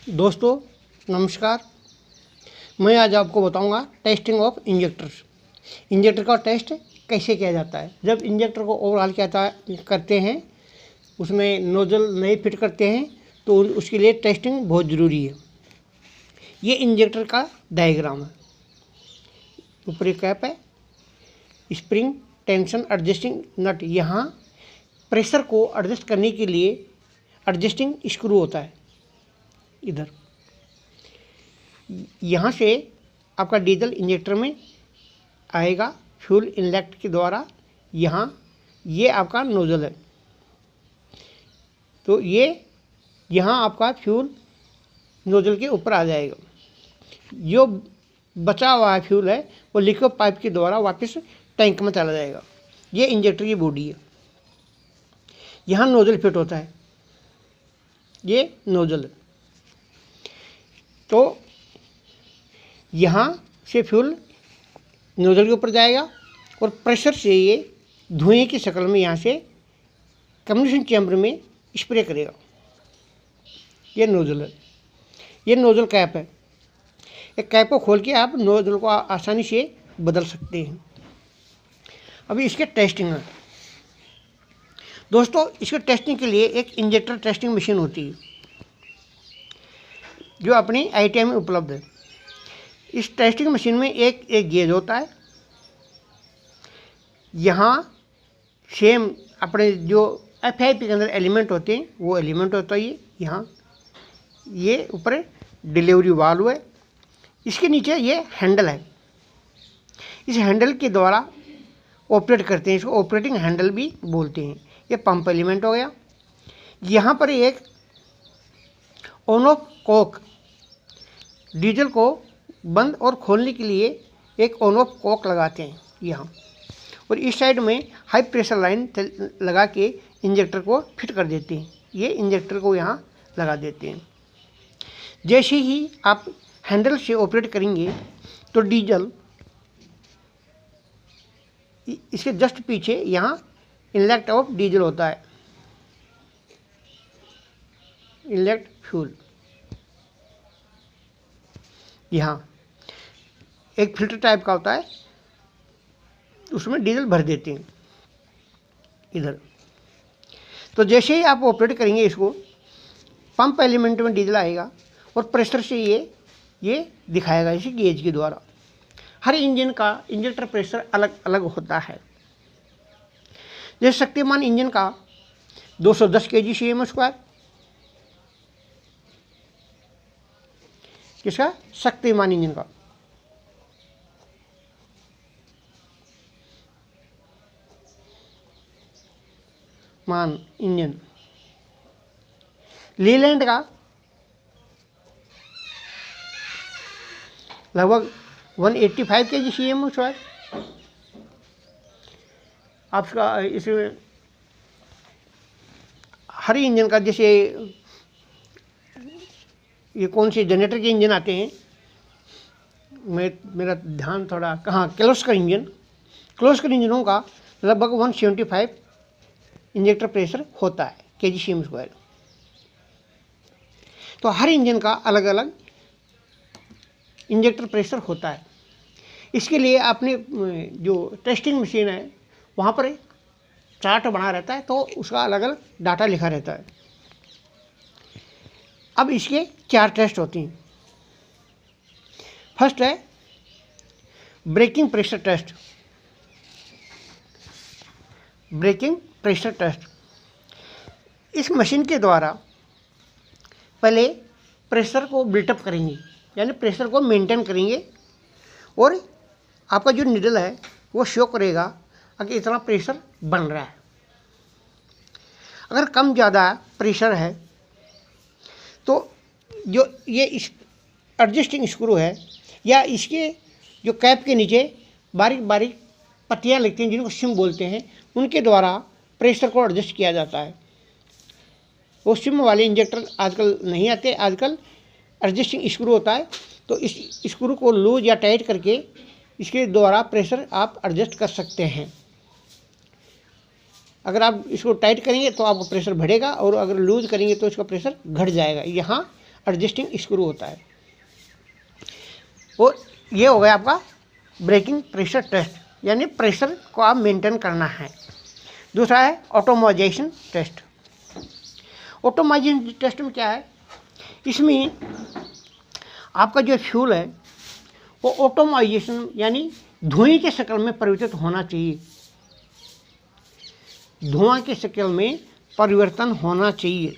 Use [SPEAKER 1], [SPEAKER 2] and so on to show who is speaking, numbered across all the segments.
[SPEAKER 1] दोस्तों नमस्कार। मैं आज आपको बताऊंगा टेस्टिंग ऑफ इंजेक्टर्स। इंजेक्टर का टेस्ट कैसे किया जाता है। जब इंजेक्टर को ओवरऑल करते हैं, उसमें नोजल नहीं फिट करते हैं तो उसके लिए टेस्टिंग बहुत ज़रूरी है। ये इंजेक्टर का डायग्राम है। ऊपर एक कैप है, स्प्रिंग टेंशन एडजस्टिंग नट। यहाँ प्रेशर को एडजस्ट करने के लिए एडजस्टिंग स्क्रू होता है। इधर यहाँ से आपका डीजल इंजेक्टर में आएगा फ्यूल इनलेट के द्वारा। यहाँ ये आपका नोजल है, तो ये यहाँ आपका फ्यूल नोजल के ऊपर आ जाएगा। जो बचा हुआ है फ्यूल है वो लिक्विड पाइप के द्वारा वापस टैंक में चला जाएगा। ये इंजेक्टर की बॉडी है। यहाँ नोजल फिट होता है, ये नोजल है। तो यहाँ से फ्यूल नोजल के ऊपर जाएगा और प्रेशर से ये धुएं की शक्ल में यहाँ से कम्बशन चैम्बर में स्प्रे करेगा। ये नोजल है, ये नोजल कैप है। एक कैप को खोल के आप नोजल को आसानी से बदल सकते हैं। अभी इसके टेस्टिंग है दोस्तों। इसके टेस्टिंग के लिए एक इंजेक्टर टेस्टिंग मशीन होती है जो अपनी ITI में उपलब्ध है। इस टेस्टिंग मशीन में एक गेज होता है। यहाँ सेम अपने जो FIP के अंदर एलिमेंट होते हैं वो एलिमेंट होता है। यहाँ ये ऊपर डिलीवरी वाल्व है। इसके नीचे ये हैंडल है। इस हैंडल के द्वारा ऑपरेट करते हैं। इसको ऑपरेटिंग हैंडल भी बोलते हैं। ये पंप एलिमेंट हो गया। यहाँ पर एक ऑन ऑफ कॉक, डीजल को बंद और खोलने के लिए एक ऑन ऑफ कॉक लगाते हैं यहाँ। और इस साइड में हाई प्रेशर लाइन लगा के इंजेक्टर को फिट कर देते हैं। ये इंजेक्टर को यहाँ लगा देते हैं। जैसे ही आप हैंडल से ऑपरेट करेंगे तो डीजल इसके जस्ट पीछे यहाँ इनलेट ऑफ डीजल होता है, इनलेट फ्यूल। यहाँ एक फिल्टर टाइप का होता है, उसमें डीजल भर देते हैं इधर। तो जैसे ही आप ऑपरेट करेंगे इसको, पंप एलिमेंट में डीजल आएगा और प्रेशर से ये दिखाएगा इसी गेज के द्वारा। हर इंजन का इंजेक्टर प्रेशर अलग अलग होता है। जैसे शक्तिमान इंजन का 210 kg/cm²। किसका? शक्तिमान इंजन का। मान इंजन। लीलैंड का लगभग 185 kg/cm²। आपका इसमें हर इंजन का, जैसे ये कौन से जनरेटर के इंजन आते हैं, मेरा ध्यान थोड़ा कहाँ, क्लोस्कर इंजनों का लगभग 175 इंजेक्टर प्रेशर होता है kg/cm²। तो हर इंजन का अलग अलग इंजेक्टर प्रेशर होता है। इसके लिए आपने जो टेस्टिंग मशीन है वहाँ पर एक चार्ट बना रहता है, तो उसका अलग अलग डाटा लिखा रहता है। अब इसके 4 टेस्ट होती हैं। फर्स्ट है breaking pressure test. Breaking pressure test, इस मशीन के द्वारा पहले प्रेशर को बिल्टअप करेंगे, यानी प्रेशर को मेंटेन करेंगे। और आपका जो निडल है वो शो करेगा कि इतना प्रेशर बन रहा है। अगर कम ज़्यादा प्रेशर है तो जो ये इस एडजस्टिंग स्क्रू है या इसके जो कैप के नीचे बारीक बारीक पट्टियाँ लगती हैं जिनको सिम बोलते हैं, उनके द्वारा प्रेशर को एडजस्ट किया जाता है। वो सिम वाले इंजेक्टर आजकल नहीं आते, आजकल एडजस्टिंग स्क्रू होता है। तो इस स्क्रू को लूज या टाइट करके इसके द्वारा प्रेशर आप एडजस्ट कर सकते हैं। अगर आप इसको टाइट करेंगे तो आपका प्रेशर बढ़ेगा और अगर लूज करेंगे तो इसका प्रेशर घट जाएगा। यहाँ एडजस्टिंग स्क्रू होता है। और ये हो गया आपका ब्रेकिंग प्रेशर टेस्ट, यानी प्रेशर को आप मेंटेन करना है। दूसरा है ऑटोमाइजेशन टेस्ट। ऑटोमाइजेशन टेस्ट में क्या है, इसमें आपका जो फ्यूल है वो ऑटोमाइजेशन यानी धुएं के शक्ल में परिवर्तित होना चाहिए। धुआं की शक्ल में परिवर्तन होना चाहिए।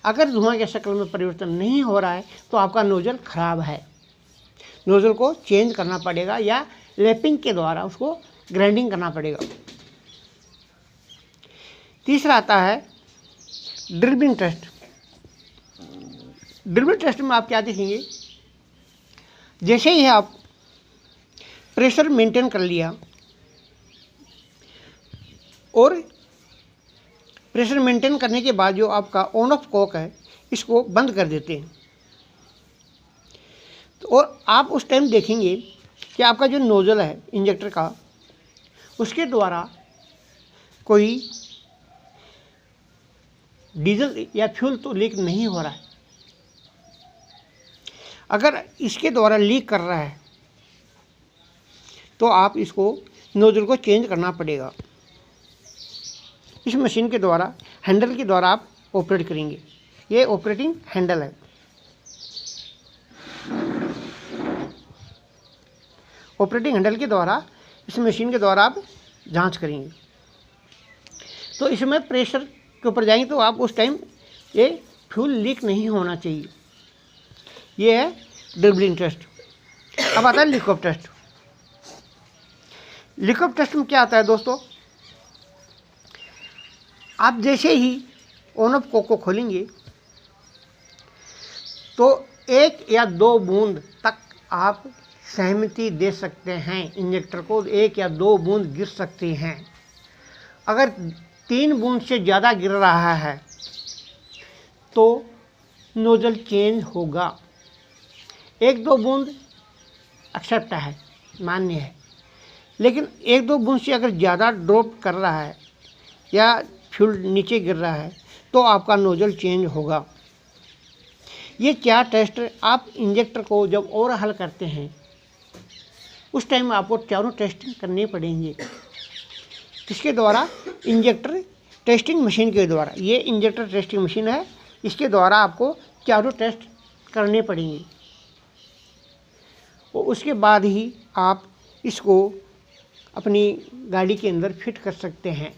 [SPEAKER 1] अगर धुआं के शक्ल में परिवर्तन नहीं हो रहा है तो आपका नोजल खराब है, नोजल को चेंज करना पड़ेगा या लैपिंग के द्वारा उसको ग्राइंडिंग करना पड़ेगा। तीसरा आता है ड्रिलिंग टेस्ट। ड्रिलिंग टेस्ट में आप क्या देखेंगे, जैसे ही आप प्रेशर मेंटेन कर लिया और प्रेशर मेंटेन करने के बाद जो आपका ऑन ऑफ कॉक है इसको बंद कर देते हैं, तो और आप उस टाइम देखेंगे कि आपका जो नोजल है इंजेक्टर का, उसके द्वारा कोई डीजल या फ्यूल तो लीक नहीं हो रहा है। अगर इसके द्वारा लीक कर रहा है तो आप इसको नोजल को चेंज करना पड़ेगा। इस मशीन के द्वारा हैंडल के द्वारा आप ऑपरेट करेंगे। ये ऑपरेटिंग हैंडल है। ऑपरेटिंग हैंडल के द्वारा इस मशीन के द्वारा आप जांच करेंगे। तो इसमें प्रेशर के ऊपर जाएंगे तो आप उस टाइम ये फ्यूल लीक नहीं होना चाहिए। ये है ड्रिबलिंग टेस्ट। अब आता है लिकअप टेस्ट। लिकअप टेस्ट में क्या आता है दोस्तों, आप जैसे ही ऑन ऑफ कॉक को खोलेंगे तो 1 या 2 बूंद तक आप सहमति दे सकते हैं। इंजेक्टर को 1 या 2 बूंद गिर सकती हैं। अगर 3 बूंद से ज़्यादा गिर रहा है तो नोजल चेंज होगा। 1-2 बूंद एक्सेप्ट है, मान्य है, लेकिन 1-2 बूंद से अगर ज़्यादा ड्रॉप कर रहा है या फ्यूल नीचे गिर रहा है तो आपका नोजल चेंज होगा। ये 4 टेस्ट आप इंजेक्टर को जब ओवरहाल करते हैं उस टाइम आपको चारों टेस्ट करने पड़ेंगे। इसके द्वारा इंजेक्टर टेस्टिंग मशीन के द्वारा, ये इंजेक्टर टेस्टिंग मशीन है, इसके द्वारा आपको चारों टेस्ट करने पड़ेंगे और उसके बाद ही आप इसको अपनी गाड़ी के अंदर फिट कर सकते हैं।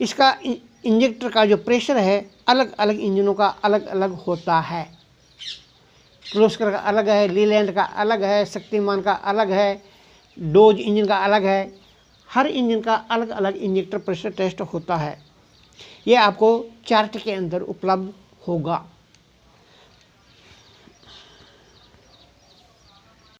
[SPEAKER 1] इसका इंजेक्टर का जो प्रेशर है अलग अलग इंजनों का अलग अलग होता है। किर्लोस्कर का अलग है, लीलैंड का अलग है, शक्तिमान का अलग है, डोज इंजन का अलग है। हर इंजन का अलग अलग इंजेक्टर प्रेशर टेस्ट होता है। ये आपको चार्ट के अंदर उपलब्ध होगा।